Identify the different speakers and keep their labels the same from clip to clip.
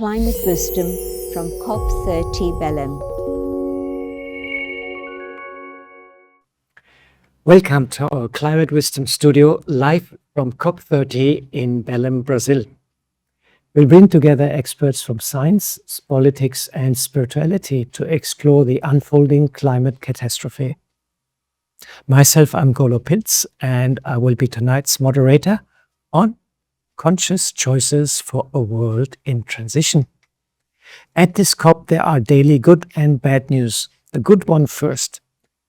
Speaker 1: Climate Wisdom from COP30 Belém.
Speaker 2: Welcome to our Climate Wisdom studio, live from COP30 in Belém, Brazil. We'll bring together experts from science, politics, and spirituality to explore the unfolding climate catastrophe. Myself, I'm Golo Pilz, and I will be tonight's moderator on conscious choices for a world in transition. At this COP, there are daily good and bad news. The good one first.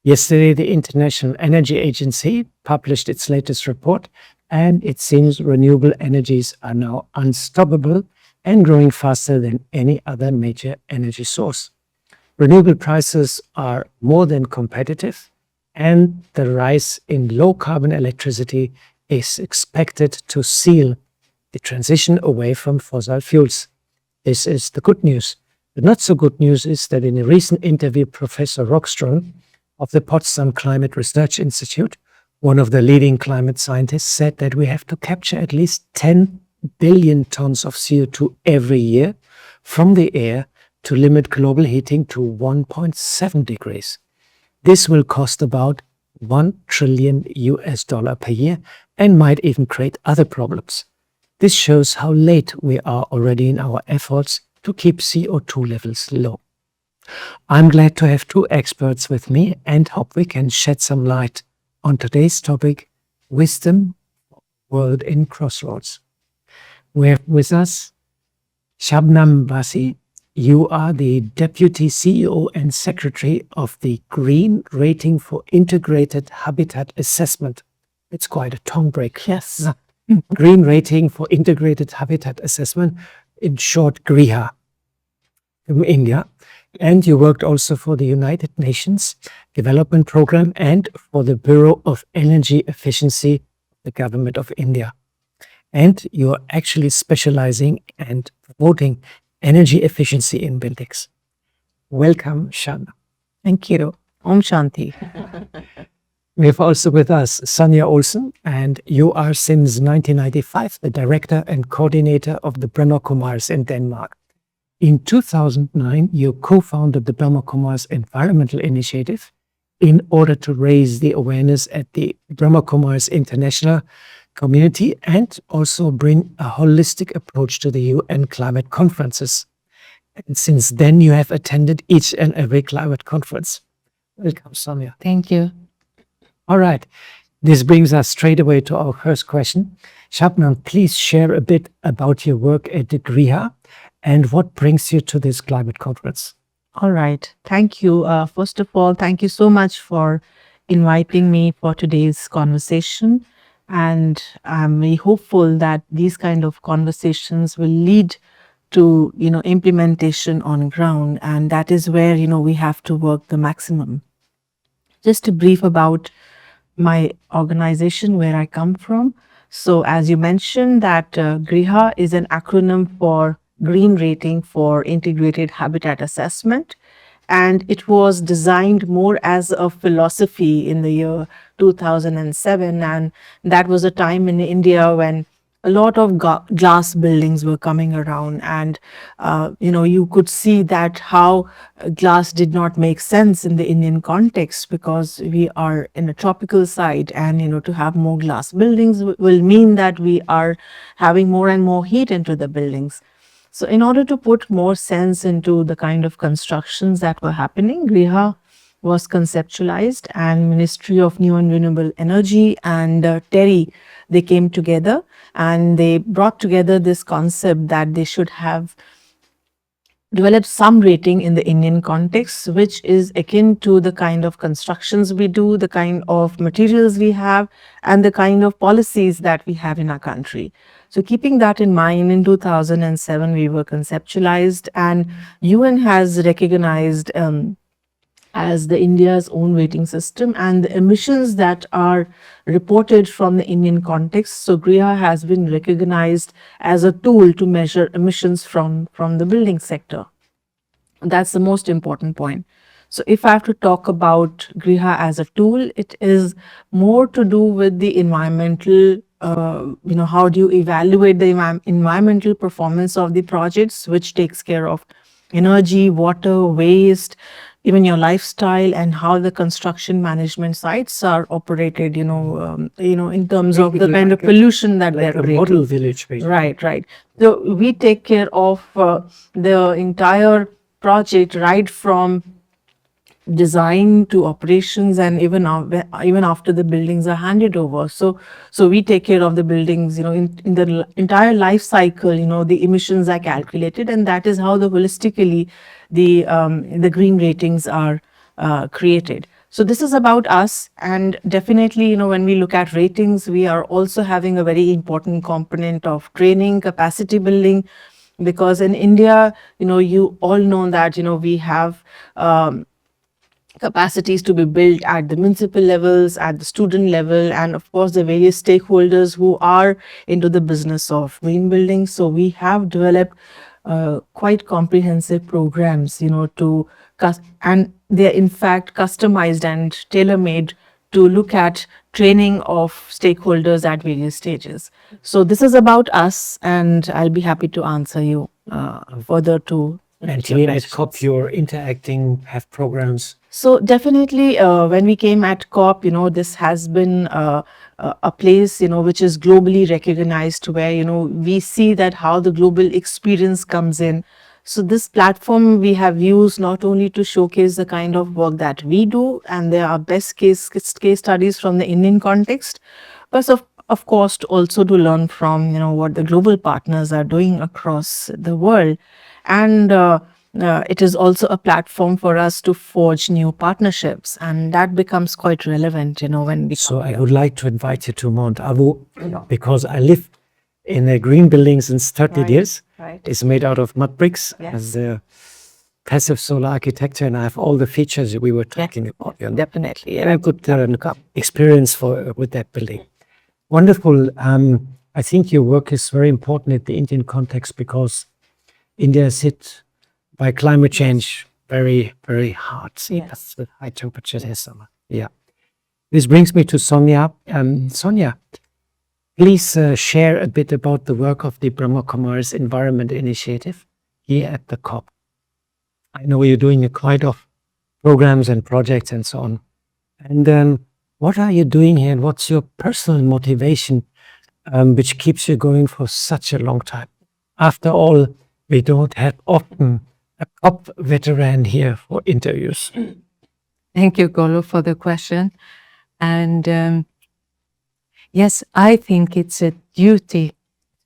Speaker 2: Yesterday, the International Energy Agency published its latest report, and it seems renewable energies are now unstoppable and growing faster than any other major energy source. Renewable prices are more than competitive, and the rise in low-carbon electricity is expected to seal the transition away from fossil fuels. This is the good news. The not so good news is that in a recent interview, Professor Rockström of the Potsdam Climate Research Institute, one of the leading climate scientists, said that we have to capture at least 10 billion tons of CO2 every year from the air to limit global heating to 1.7 degrees. This will cost about $1 trillion per year and might even create other problems. This shows how late we are already in our efforts to keep CO2 levels low. I'm glad to have two experts with me and hope we can shed some light on today's topic, Wisdom for a World in Crossroads. We have with us Shabnam Bassi. You are the Deputy CEO and Secretary of the Green Rating for Integrated Habitat Assessment. It's quite a tongue break.
Speaker 3: Yes.
Speaker 2: Green Rating for Integrated Habitat Assessment, in short GRIHA, from India. And you worked also for the United Nations Development Program and for the Bureau of Energy Efficiency, the Government of India. And you're actually specializing and promoting energy efficiency in buildings. Welcome, Shana.
Speaker 3: Thank you. Om Shanti.
Speaker 2: We have also with us Sonja Olsen, and you are since 1995 the director and coordinator of the Brahma Kumaris in Denmark. In 2009, you co-founded the Brahma Kumaris Environment Initiative in order to raise the awareness at the Brahma Kumaris international community and also bring a holistic approach to the UN climate conferences. And since then, you have attended each and every climate conference. Welcome, Sonja.
Speaker 3: Thank you.
Speaker 2: All right. This brings us straight away to our first question. Shabnam, please share a bit about your work at the GRIHA and what brings you to this climate conference.
Speaker 3: All right. Thank you. First of all, thank you so much for inviting me for today's conversation. And I'm very hopeful that these kind of conversations will lead to, implementation on ground. And that is where, we have to work the maximum. Just a brief about my organization, where I come from. So as you mentioned, that GRIHA is an acronym for Green Rating for Integrated Habitat Assessment. And it was designed more as a philosophy in the year 2007. And that was a time in India when a lot of glass buildings were coming around, and you could see that how glass did not make sense in the Indian context, because we are in a tropical site, and to have more glass buildings will mean that we are having more and more heat into the buildings. So in order to put more sense into the kind of constructions that were happening, GRIHA was conceptualized, and Ministry of New and Renewable Energy and TERI, they came together and they brought together this concept that they should have developed some rating in the Indian context, which is akin to the kind of constructions we do, the kind of materials we have, and the kind of policies that we have in our country. So keeping that in mind, in 2007, we were conceptualized, and UN has recognized as the India's own rating system, and the emissions that are reported from the Indian context. So GRIHA has been recognized as a tool to measure emissions from the building sector. That's the most important point. So if I have to talk about GRIHA as a tool, it is more to do with the environmental how do you evaluate the environmental performance of the projects, which takes care of energy, water, waste, even your lifestyle, and how the construction management sites are operated, in terms of the kind of pollution that they're
Speaker 2: Like a
Speaker 3: creating.
Speaker 2: model village, basically.
Speaker 3: Right. So we take care of the entire project, right from design to operations, and even after the buildings are handed over. So we take care of the buildings, in the entire life cycle. The emissions are calculated, and that is how the holistically the green ratings are created. So this is about us, and definitely, when we look at ratings, we are also having a very important component of training, capacity building, because in India, you all know that, we have capacities to be built at the municipal levels, at the student level, and of course the various stakeholders who are into the business of green building. So we have developed quite comprehensive programs, and they're in fact customized and tailor-made to look at training of stakeholders at various stages. So this is about us, and I'll be happy to answer you further to.
Speaker 2: And you mean at COP, you're interacting, have programs?
Speaker 3: So definitely, when we came at COP, this has been a place, which is globally recognized, where, we see that how the global experience comes in. So this platform we have used not only to showcase the kind of work that we do, and there are best case studies from the Indian context, but of course also to learn from, what the global partners are doing across the world. And it is also a platform for us to forge new partnerships, and that becomes quite relevant, when we.
Speaker 2: So I would like to invite you to Mount Abu, because I live in a green building since 30 years.
Speaker 3: Right.
Speaker 2: It's made out of mud bricks,
Speaker 3: Yes.
Speaker 2: has the passive solar architecture, and I have all the features that we were talking about.
Speaker 3: Definitely.
Speaker 2: And I've got experience with that building. Wonderful. I think your work is very important in the Indian context, because India is hit by climate change very, very hard.
Speaker 3: Yes.
Speaker 2: That's the high temperatures this summer. Yeah. This brings me to Sonia. Sonia, please share a bit about the work of the Brahma Kumaris Environment Initiative here at the COP. I know you're doing quite of programs and projects and so on. And what are you doing here, and what's your personal motivation which keeps you going for such a long time? After all, we don't have often a COP veteran here for interviews.
Speaker 4: Thank you, Golo, for the question. And yes, I think it's a duty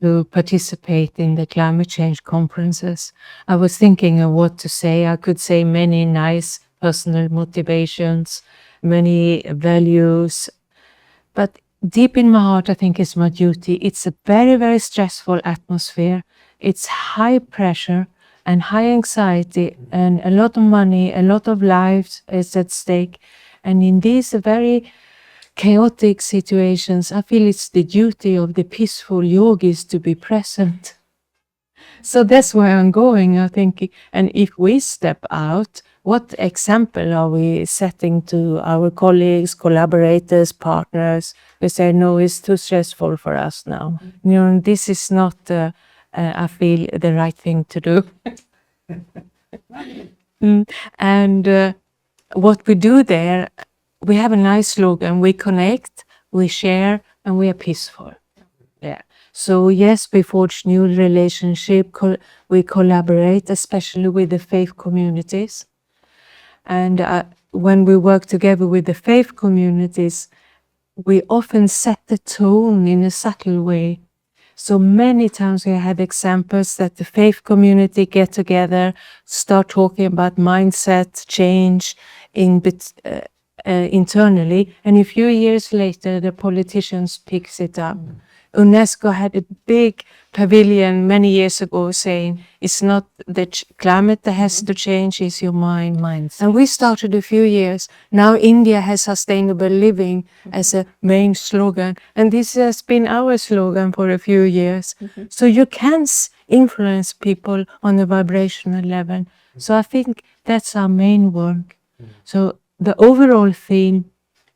Speaker 4: to participate in the climate change conferences. I was thinking of what to say. I could say many nice personal motivations, many values, but deep in my heart, I think it's my duty. It's a very, very stressful atmosphere. It's high pressure and high anxiety, and a lot of money, a lot of lives is at stake. And in these very chaotic situations, I feel it's the duty of the peaceful yogis to be present. So that's where I'm going, I think. And if we step out, what example are we setting to our colleagues, collaborators, partners? We say, no, it's too stressful for us now. This is not, I feel, the right thing to do. And what we do there, we have a nice slogan: we connect, we share, and we are peaceful. Yeah. So yes, we forge new relationship, we collaborate, especially with the faith communities. And when we work together with the faith communities, we often set the tone in a subtle way. So many times we have examples that the faith community get together, start talking about mindset change internally, and a few years later the politicians picks it up. UNESCO had a big pavilion many years ago saying it's not the climate that has to change, it's your mind. And we started a few years. Now India has sustainable living as a main slogan, and this has been our slogan for a few years. So you can influence people on a vibrational level. So I think that's our main work. So the overall theme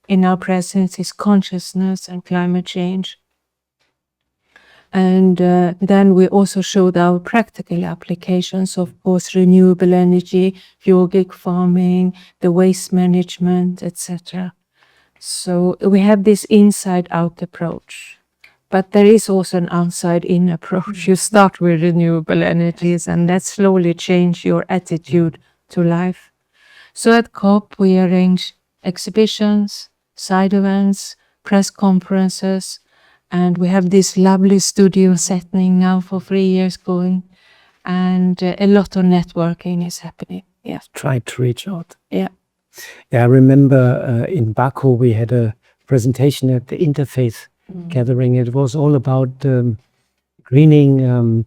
Speaker 4: in our presence is consciousness and climate change. And then we also showed our practical applications, of course, renewable energy, yogic farming, the waste management, etc. So we have this inside-out approach. But there is also an outside-in approach. You start with renewable energies and that slowly change your attitude to life. So at COP, we arrange exhibitions, side events, press conferences, and we have this lovely studio setting now for 3 years going, and a lot of networking is happening. Yeah.
Speaker 2: Try to reach out.
Speaker 4: Yeah.
Speaker 2: Yeah, I remember in Baku we had a presentation at the Interfaith gathering. It was all about greening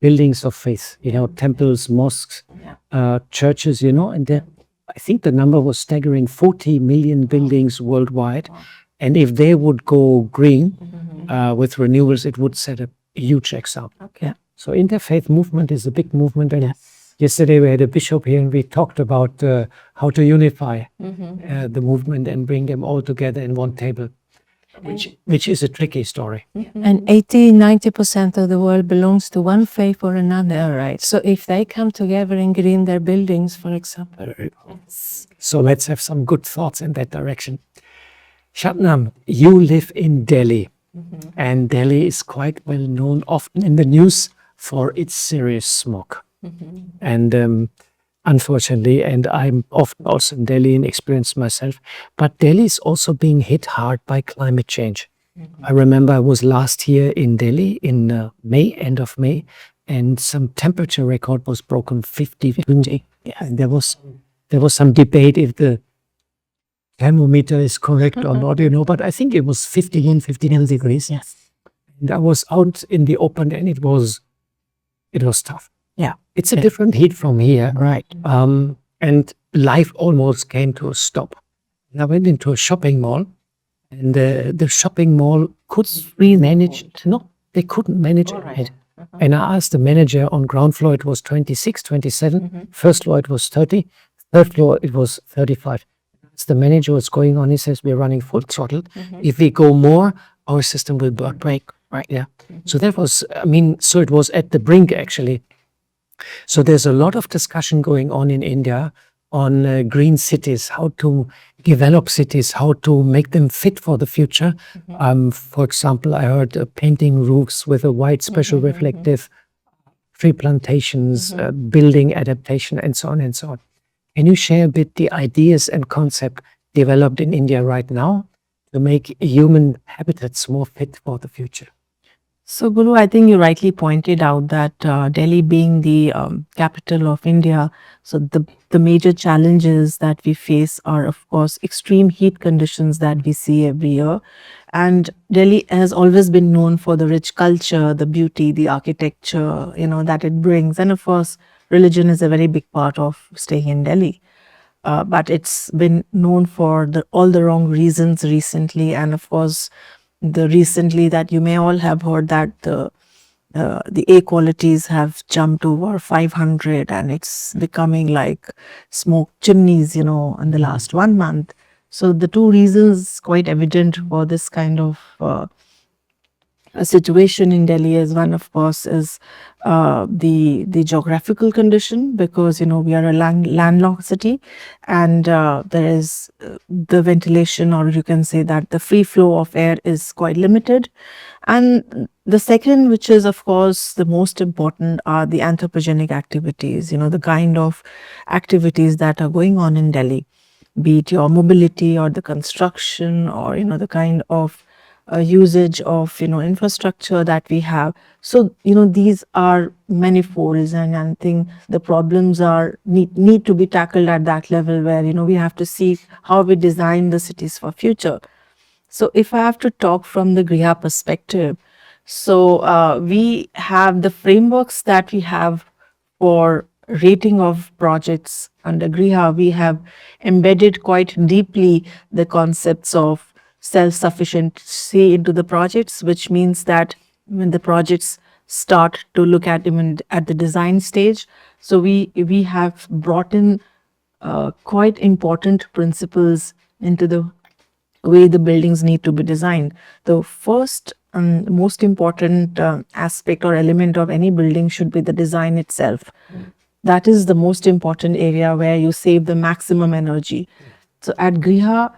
Speaker 2: buildings of faith, temples, mosques, churches, and then I think the number was staggering, 40 million buildings worldwide. And if they would go green with renewables, it would set a huge example.
Speaker 3: Okay.
Speaker 2: So interfaith movement is a big movement. And yesterday we had a bishop here and we talked about how to unify the movement and bring them all together in one table, which is a tricky story.
Speaker 4: And 80-90% of the world belongs to one faith or another, right? So if they come together and green their buildings, for example.
Speaker 2: So let's have some good thoughts in that direction. Shabnam, you live in Delhi, and Delhi is quite well known, often in the news, for its serious smog. And unfortunately, and I'm often also in Delhi and experience myself, but Delhi is also being hit hard by climate change. I remember I was last year in Delhi in May, end of May, and some temperature record was broken, 50. And there was some debate if the thermometer is correct or not, but I think it was 51, 59 degrees.
Speaker 3: Yes.
Speaker 2: And I was out in the open and it was tough.
Speaker 3: Yeah.
Speaker 2: It's a different heat from here.
Speaker 3: Right.
Speaker 2: And life almost came to a stop. And I went into a shopping mall and the shopping mall couldn't manage. No, they couldn't manage it. And I asked the manager on ground floor, it was 26, 27. First floor, it was 30. Third floor, it was 35. The manager what's going on. He says, we're running full throttle. If we go more, our system will break. Right. Yeah. So that was, so it was at the brink actually. So there's a lot of discussion going on in India on green cities, how to develop cities, how to make them fit for the future. For example, I heard painting roofs with a white special reflective, tree plantations, building adaptation, and so on and so on. Can you share a bit the ideas and concept developed in India right now to make human habitats more fit for the future?
Speaker 3: So, Golo, I think you rightly pointed out that Delhi being the capital of India, so the major challenges that we face are, of course, extreme heat conditions that we see every year. And Delhi has always been known for the rich culture, the beauty, the architecture, that it brings. And of course, religion is a very big part of staying in Delhi. But it's been known for all the wrong reasons recently. And of course, recently that you may all have heard that the air qualities have jumped over 500 and it's becoming like smoke chimneys, in the last 1 month. So the two reasons quite evident for this kind of a situation in Delhi is one, of course, is the geographical condition, because we are a landlocked city, and there is the ventilation, or you can say that the free flow of air is quite limited. And the second, which is of course the most important, are the anthropogenic activities, the kind of activities that are going on in Delhi, be it your mobility or the construction or the kind of usage of infrastructure that we have. So these are manifolds, and I think the problems need to be tackled at that level, where we have to see how we design the cities for future. So if I have to talk from the Griha perspective, so we have the frameworks that we have for rating of projects under Griha. We have embedded quite deeply the concepts of self-sufficiency into the projects, which means that when the projects start to look at even at the design stage, so we have brought in quite important principles into the way the buildings need to be designed. The first most important aspect or element of any building should be the design itself. That is the most important area where you save the maximum energy. So at Griha,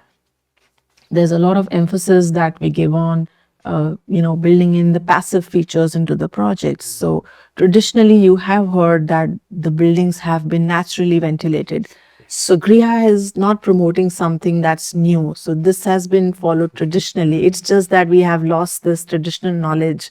Speaker 3: there's a lot of emphasis that we give on, building in the passive features into the projects. So traditionally, you have heard that the buildings have been naturally ventilated. So Griha is not promoting something that's new. So this has been followed traditionally. It's just that we have lost this traditional knowledge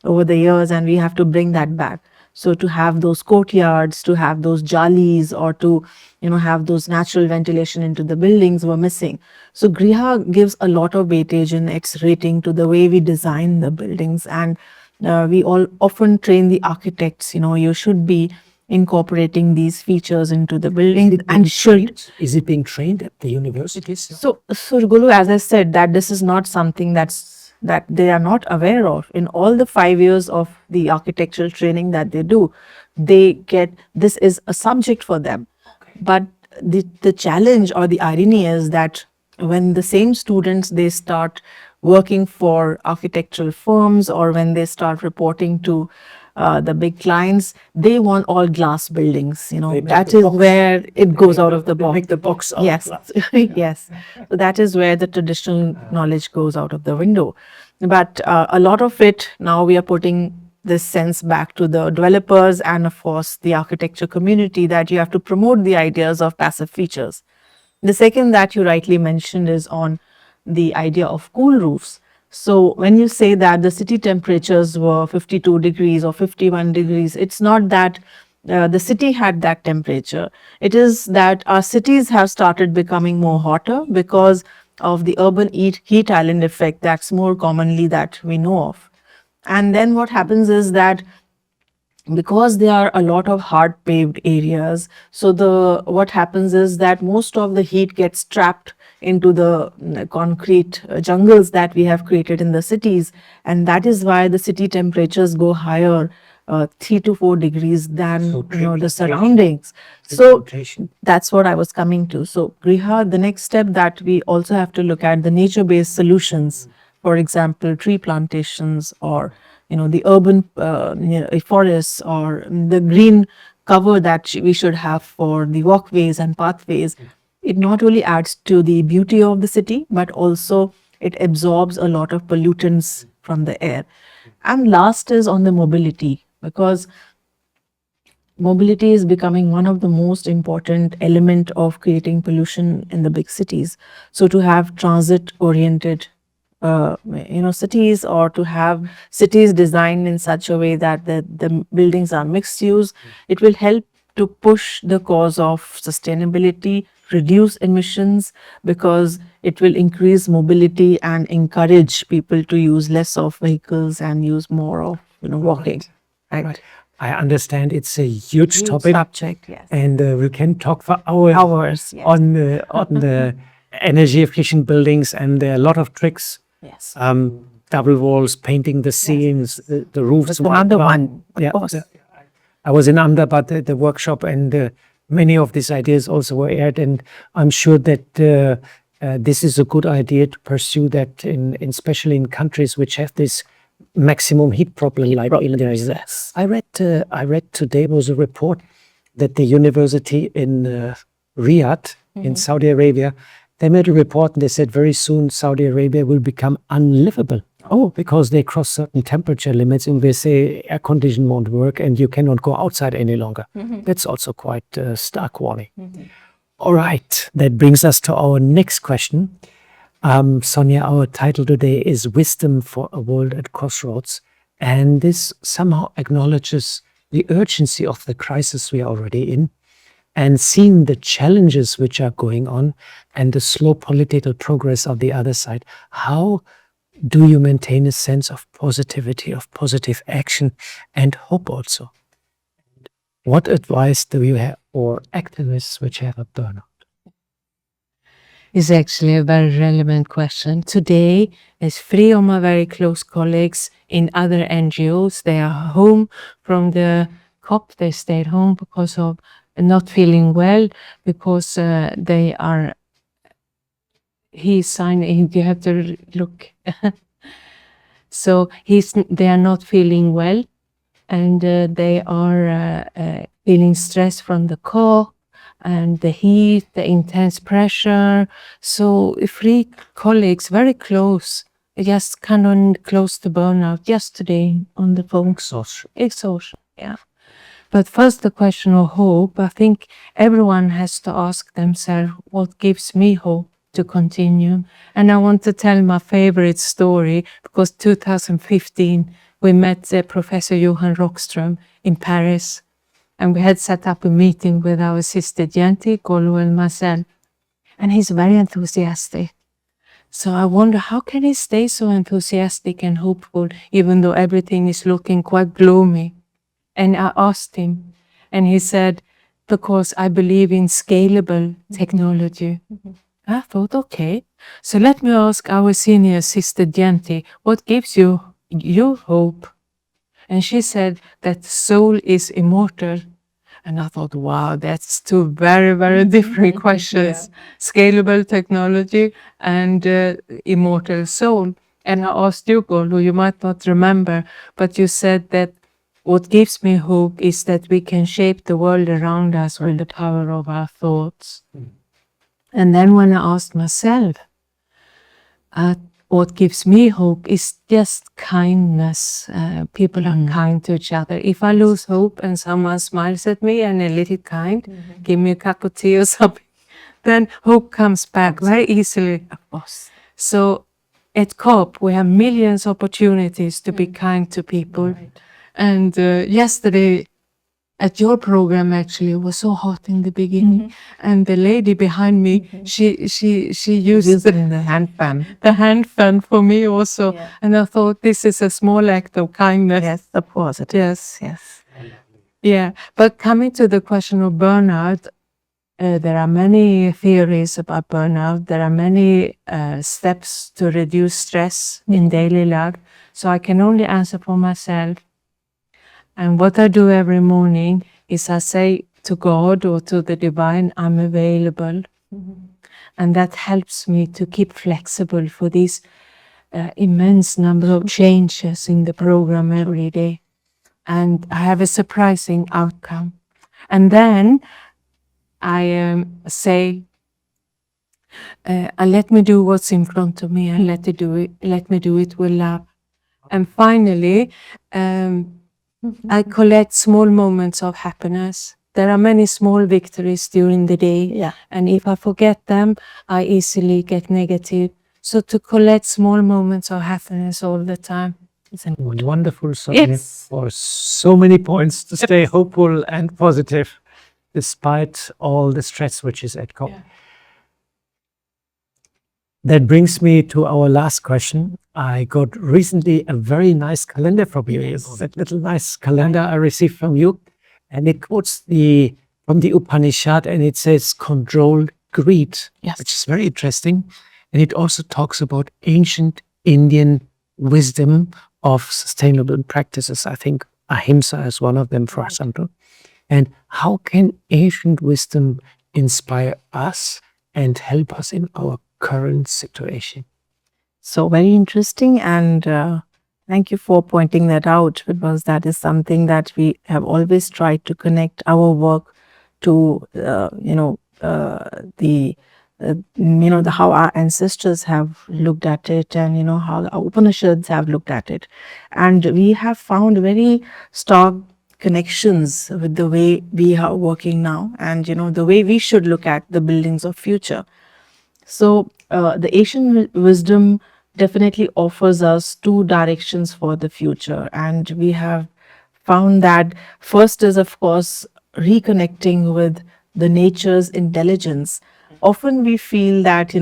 Speaker 3: over the years, and we have to bring that back. So to have those courtyards, to have those jalis, or to have those natural ventilation into the buildings were missing. So Griha gives a lot of weightage in its rating to the way we design the buildings, and we all often train the architects. You should be incorporating these features into the building, and should.
Speaker 2: Is it being trained at the universities?
Speaker 3: So Golo, as I said, that this is not something that they are not aware of. In all the 5 years of the architectural training that they do, they get, this is a subject for them. But the challenge or the irony is that when the same students, they start working for architectural firms, or when they start reporting to the big clients, they want all glass buildings. That is where it goes out of the box.
Speaker 2: Make the box out.
Speaker 3: Yes, yes. So that is where the traditional knowledge goes out of the window. But a lot of it now we are putting this sense back to the developers and, of course, the architecture community, that you have to promote the ideas of passive features. The second that you rightly mentioned is on the idea of cool roofs. So when you say that the city temperatures were 52 degrees or 51 degrees, it's not that the city had that temperature. It is that our cities have started becoming more hotter because of the urban heat island effect that's more commonly that we know of. And then what happens is that because there are a lot of hard paved areas, so what happens is that most of the heat gets trapped into the concrete jungles that we have created in the cities, and that is why the city temperatures go higher, 3 to 4 degrees than the surroundings. So that's what I was coming to. So Griha, the next step that we also have to look at the nature-based solutions. For example, tree plantations, or the urban forests, or the green cover that we should have for the walkways and pathways. It not only adds to the beauty of the city, but also it absorbs a lot of pollutants from the air. And last is on the mobility, because mobility is becoming one of the most important element of creating pollution in the big cities. So to have transit-oriented cities, or to have cities designed in such a way that the buildings are mixed use, it will help to push the cause of sustainability, reduce emissions, because it will increase mobility and encourage people to use less of vehicles and use more of walking. Right.
Speaker 2: I understand it's a huge topic,
Speaker 3: subject, yes.
Speaker 2: And we can talk for hours
Speaker 3: yes.
Speaker 2: on the energy efficient buildings, and there are a lot of tricks.
Speaker 3: Yes.
Speaker 2: Double walls, painting the seams, the roofs.
Speaker 3: Another one, of course.
Speaker 2: I was in Ahmedabad at the workshop, and many of these ideas also were aired, and I'm sure that this is a good idea to pursue that, especially in countries which have this maximum heat problem like India. I read today was a report that the university in Riyadh in Saudi Arabia, they made a report and they said very soon Saudi Arabia will become unlivable. Oh, because they cross certain temperature limits, and they say air conditioning won't work and you cannot go outside any longer. That's also quite a stark warning. All right, that brings us to our next question. Sonia, our title today is Wisdom for a World at Crossroads, and this somehow acknowledges the urgency of the crisis we are already in, and seeing the challenges which are going on and the slow political progress on the other side. How do you maintain a sense of positivity, of positive action and hope also? What advice do you have for activists which have a burnout?
Speaker 4: Is actually a very relevant question. Today, as 3 of my very close colleagues in other NGOs, they are home from the COP. They stayed home because of not feeling well, because they are, he's signing, you have to look. So they are not feeling well, and they are feeling stress from the COP and the heat, the intense pressure. So 3 colleagues, very close, just kind of close to burnout yesterday on the phone. Exhaustion, yeah. But first, the question of hope. I think everyone has to ask themselves, what gives me hope to continue? And I want to tell my favorite story, because 2015, we met Professor Johan Rockström in Paris, and we had set up a meeting with our sister Jenti, Golo and myself, and he's very enthusiastic. So I wonder, how can he stay so enthusiastic and hopeful, even though everything is looking quite gloomy? And I asked him, and he said, because I believe in scalable technology. I thought, okay, so let me ask our senior sister Jenti, what gives you hope? And she said that the soul is immortal. And I thought, wow, that's 2 very, very different questions. Scalable technology and immortal soul. And I asked you, Golo, you might not remember, but you said that what gives me hope is that we can shape the world around us with the power of our thoughts. And then when I asked myself, what gives me hope is just kindness. People are kind to each other. If I lose hope and someone smiles at me and a little kind, give me a cup of tea or something, then hope comes back very easily. Of course. So at COP, we have millions of opportunities to be kind to people. Right. And yesterday at your program, actually, it was so hot in the beginning, and the lady behind me, she used the hand fan for me also, and I thought this is a small act of kindness.
Speaker 3: Yes, of course it is. Yes.
Speaker 4: Yeah, but coming to the question of burnout, there are many theories about burnout. There are many steps to reduce stress in daily life. So I can only answer for myself. And what I do every morning is I say to God or to the divine, I'm available. And that helps me to keep flexible for these immense number of changes in the program every day. And I have a surprising outcome. And then I say, let me do what's in front of me, and let me do it with love. And finally, I collect small moments of happiness. There are many small victories during the day, and if I forget them, I easily get negative. So to collect small moments of happiness all the time.
Speaker 2: Wonderful, Sonia, for so many points to stay hopeful and positive despite all the stress which is at COP. That brings me to our last question. I got recently a very nice calendar from you. It's that little nice calendar I received from you, and it quotes from the Upanishad, and it says controlled greed, which is very interesting. And it also talks about ancient Indian wisdom of sustainable practices. I think ahimsa is one of them, for example. And how can ancient wisdom inspire us and help us in our current situation?
Speaker 3: So very interesting, and thank you for pointing that out, because that is something that we have always tried to connect our work to, how our ancestors have looked at it, and how the Upanishads have looked at it, and we have found very stark connections with the way we are working now, and the way we should look at the buildings of future. So the Asian wisdom definitely offers us 2 directions for the future, and we have found that first is, of course, reconnecting with the nature's intelligence. Often we feel that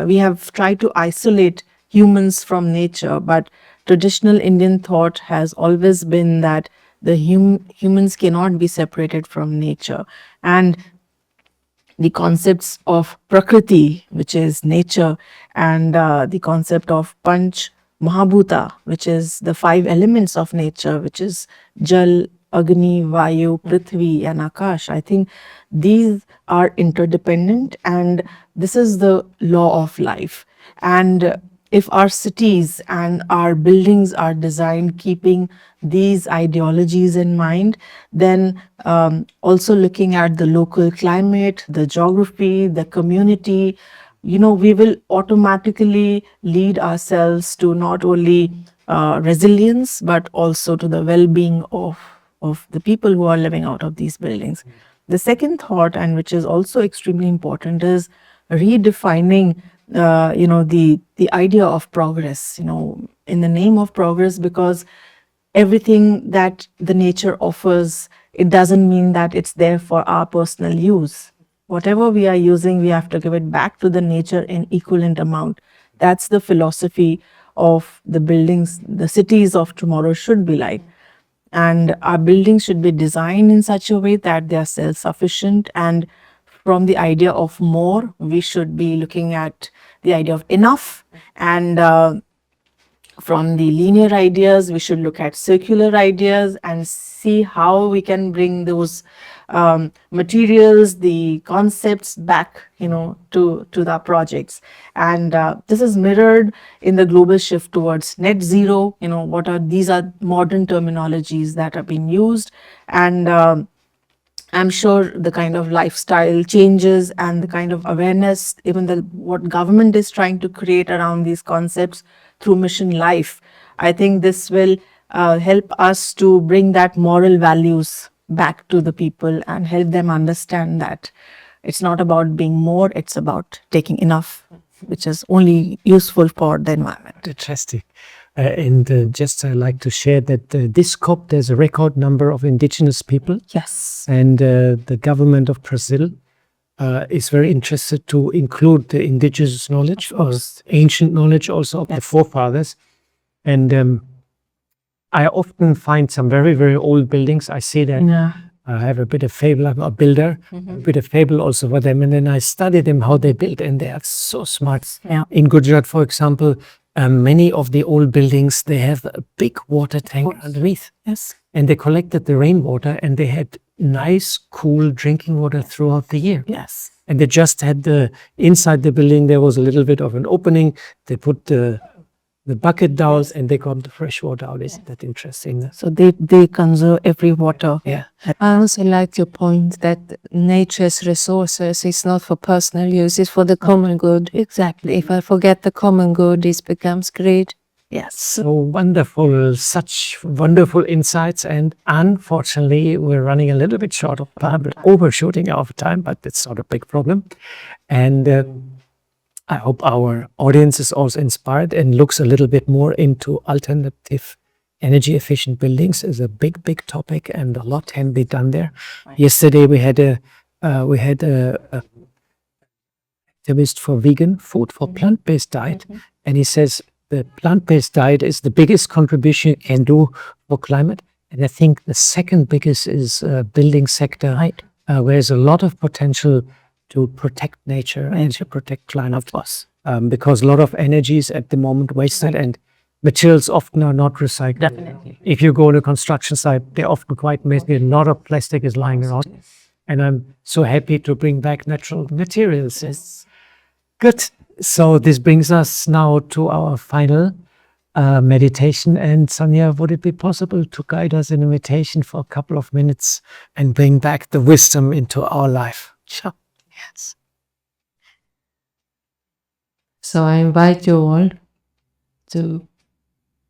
Speaker 3: we have tried to isolate humans from nature, but traditional Indian thought has always been that the humans cannot be separated from nature, and the concepts of Prakriti, which is nature, and the concept of Panch Mahabhuta, which is the 5 elements of nature, which is Jal, Agni, Vayu, Prithvi, and Akash. I think these are interdependent, and this is the law of life. And if our cities and our buildings are designed keeping these ideologies in mind, then also looking at the local climate, the geography, the community, we will automatically lead ourselves to not only resilience, but also to the well-being of the people who are living out of these buildings. The second thought, and which is also extremely important, is redefining the idea of progress, in the name of progress, because everything that the nature offers, it doesn't mean that it's there for our personal use. Whatever we are using, we have to give it back to the nature in equivalent amount. That's the philosophy of the buildings, the cities of tomorrow should be like. And our buildings should be designed in such a way that they are self-sufficient. And from the idea of more, we should be looking at the idea of enough. And from the linear ideas, we should look at circular ideas and see how we can bring those materials, the concepts back, to the projects. And this is mirrored in the global shift towards net zero. These are modern terminologies that are being used. And I'm sure the kind of lifestyle changes and the kind of awareness, even what government is trying to create around these concepts through Mission Life, I think this will help us to bring that moral values back to the people and help them understand that it's not about being more, it's about taking enough, which is only useful for the environment.
Speaker 2: Fantastic. Just I'd like to share that this COP, there's a record number of indigenous people.
Speaker 3: Yes.
Speaker 2: And the government of Brazil is very interested to include the indigenous knowledge or ancient knowledge also of the forefathers. And I often find some very, very old buildings. I see that.
Speaker 3: Yeah.
Speaker 2: I have a bit of fable. I'm a builder, a bit of fable also for them. And then I study them, how they build, and they are so smart.
Speaker 3: Yeah.
Speaker 2: In Gujarat, for example, many of the old buildings, they have a big water tank underneath.
Speaker 3: Yes.
Speaker 2: And they collected the rainwater and they had nice, cool drinking water throughout the year.
Speaker 3: Yes.
Speaker 2: And they just had inside the building, there was a little bit of an opening. They put the bucket down and they got the fresh water out. Isn't that interesting?
Speaker 3: So they conserve every water.
Speaker 2: Yeah.
Speaker 4: I also like your point that nature's resources is not for personal use, it's for the common good.
Speaker 3: Exactly.
Speaker 4: If I forget the common good, this becomes greed.
Speaker 3: Yes.
Speaker 2: So wonderful, such wonderful insights. And unfortunately, we're running a little bit short of time, but overshooting our time, but it's not a big problem. And I hope our audience is also inspired and looks a little bit more into alternative energy efficient buildings. Is a big, big topic, and a lot can be done there. Right. Yesterday we had a activist for vegan food, for plant-based diet, and he says the plant-based diet is the biggest contribution it can do for climate. And I think the second biggest is building sector, right, where there's a lot of potential to protect nature and to protect climate, of course, because a lot of energy is at the moment wasted, and materials often are not recycled.
Speaker 3: Definitely.
Speaker 2: If you go to a construction site, they're often quite messy. A lot of plastic is lying around, and I'm so happy to bring back natural materials.
Speaker 3: Yes.
Speaker 2: Good. So this brings us now to our final meditation. And Sonia, would it be possible to guide us in a meditation for a couple of minutes and bring back the wisdom into our life?
Speaker 3: Sure.
Speaker 4: Yes. So I invite you all to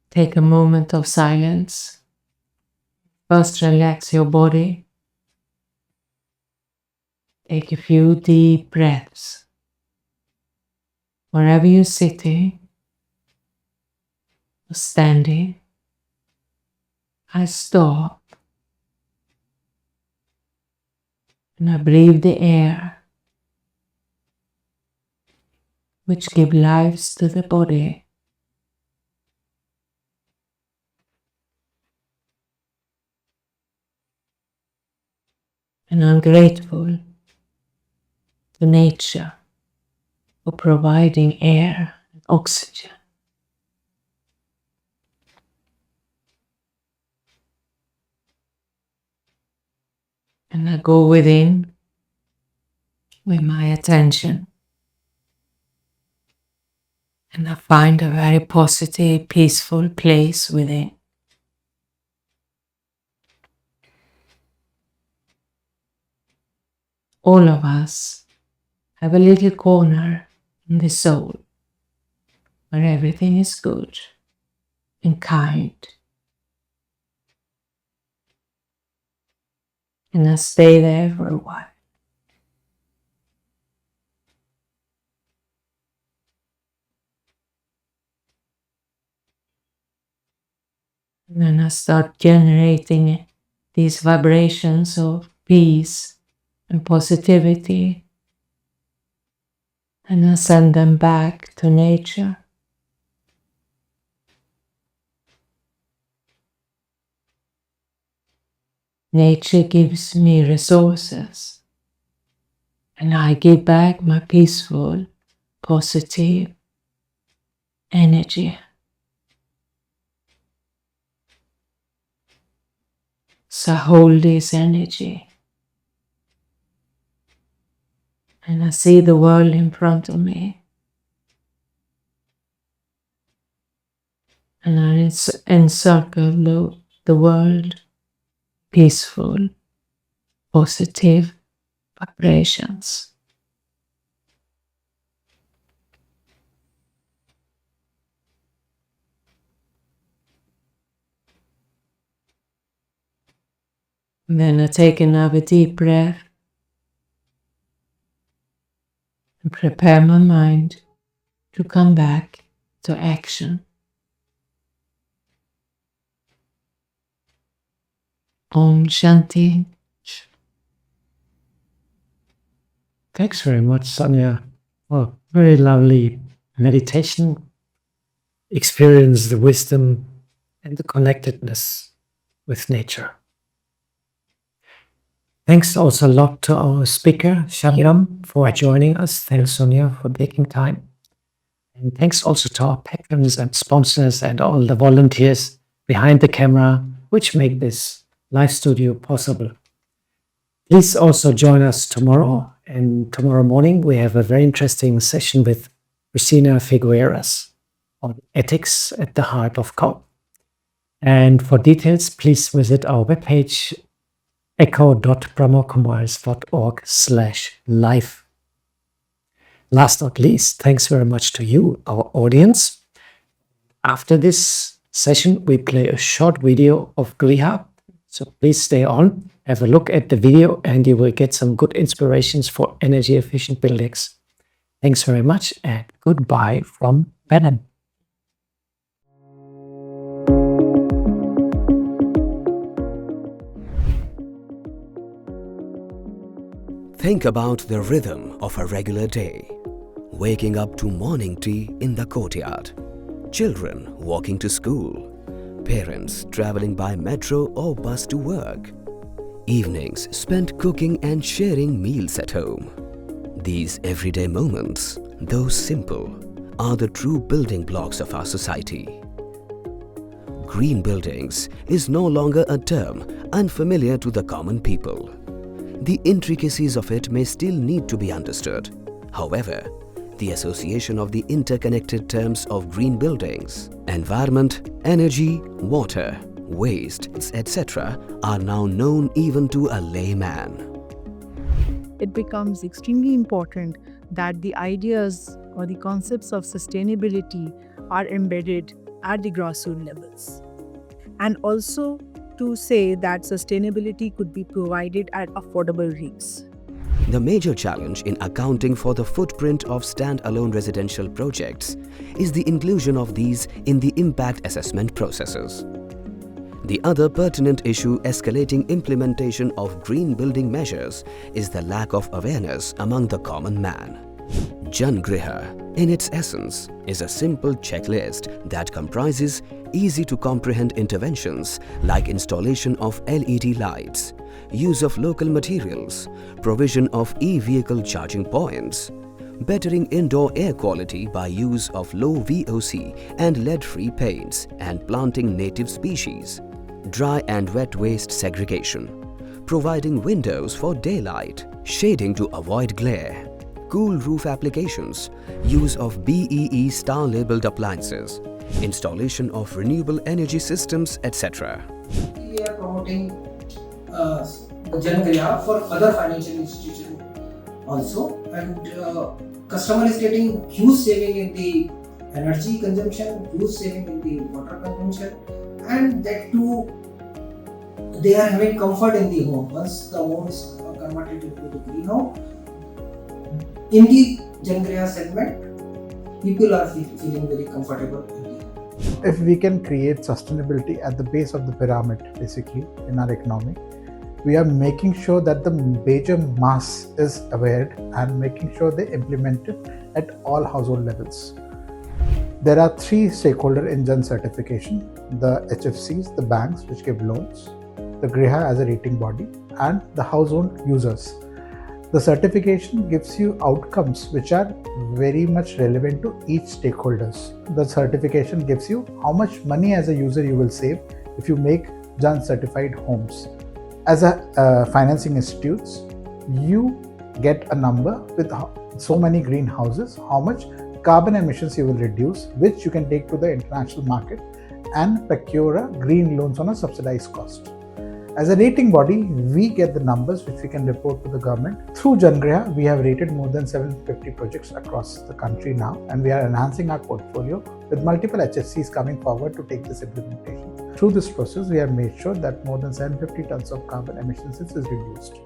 Speaker 4: take a moment of silence. First, relax your body. Take a few deep breaths. Wherever you're sitting or standing, I stop and I breathe the air, which give lives to the body. And I'm grateful to nature for providing air and oxygen. And I go within with my attention. And I find a very positive, peaceful place within. All of us have a little corner in the soul where everything is good and kind. And I stay there for a while. And then I start generating these vibrations of peace and positivity. And I send them back to nature. Nature gives me resources. And I give back my peaceful, positive energy. So I hold this energy. And I see the world in front of me. And I encircle the world, peaceful, positive vibrations. And then I take another deep breath and prepare my mind to come back to action. Om Shanti.
Speaker 2: Thanks very much, Sonia. Oh, very lovely meditation. Experience the wisdom and the connectedness with nature. Thanks also a lot to our speaker, Shabnam, for joining us. Thanks, Sonia, for taking time. And thanks also to our patrons and sponsors and all the volunteers behind the camera, which make this live studio possible. Please also join us tomorrow. And tomorrow morning, we have a very interesting session with Christina Figueras on ethics at the heart of COP. And for details, please visit our webpage, echo.brahmakumaris.org/live. Last not least, thanks very much to you, our audience. After this session, we play a short video of Griha. So please stay on, have a look at the video, and you will get some good inspirations for energy efficient buildings. Thanks very much, and goodbye from Belem.
Speaker 5: Think about the rhythm of a regular day. Waking up to morning tea in the courtyard. Children walking to school. Parents traveling by metro or bus to work. Evenings spent cooking and sharing meals at home. These everyday moments, though simple, are the true building blocks of our society. Green buildings is no longer a term unfamiliar to the common people. The intricacies of it may still need to be understood. However, the association of the interconnected terms of green buildings, environment, energy, water, waste, etc. are now known even to a layman.
Speaker 6: It becomes extremely important that the ideas or the concepts of sustainability are embedded at the grassroots levels. And also to say that sustainability could be provided at affordable rates.
Speaker 5: The major challenge in accounting for the footprint of stand-alone residential projects is the inclusion of these in the impact assessment processes. The other pertinent issue escalating implementation of green building measures is the lack of awareness among the common man. Jan Griha, in its essence, is a simple checklist that comprises easy-to-comprehend interventions like installation of LED lights, use of local materials, provision of e-vehicle charging points, bettering indoor air quality by use of low VOC and lead-free paints and planting native species, dry and wet waste segregation, providing windows for daylight, shading to avoid glare, cool roof applications, use of BEE star-labeled appliances, installation of renewable energy systems, etc.
Speaker 7: We are promoting Jan Griha for other financial institutions also, and customer is getting huge saving in the energy consumption, huge saving in the water consumption, and that too they are having comfort in the home. Once the home is converted into the green home, in the Jan Griha segment, people are feeling very comfortable in the home.
Speaker 8: If we can create sustainability at the base of the pyramid, basically in our economy, we are making sure that the major mass is aware and making sure they implement it at all household levels. There are three stakeholders in Jan certification: the HFCs, the banks which give loans, the Griha as a rating body, and the household users. The certification gives you outcomes which are very much relevant to each stakeholders. The certification gives you how much money as a user you will save if you make Jan certified homes. As a financing institutes, you get a number with so many greenhouses, how much carbon emissions you will reduce, which you can take to the international market and procure a green loans on a subsidized cost. As a rating body, we get the numbers which we can report to the government. Through Jan Griha, we have rated more than 750 projects across the country now, and we are enhancing our portfolio with multiple HFCs coming forward to take this implementation. Through this process, we have made sure that more than 750 tons of carbon emissions is reduced.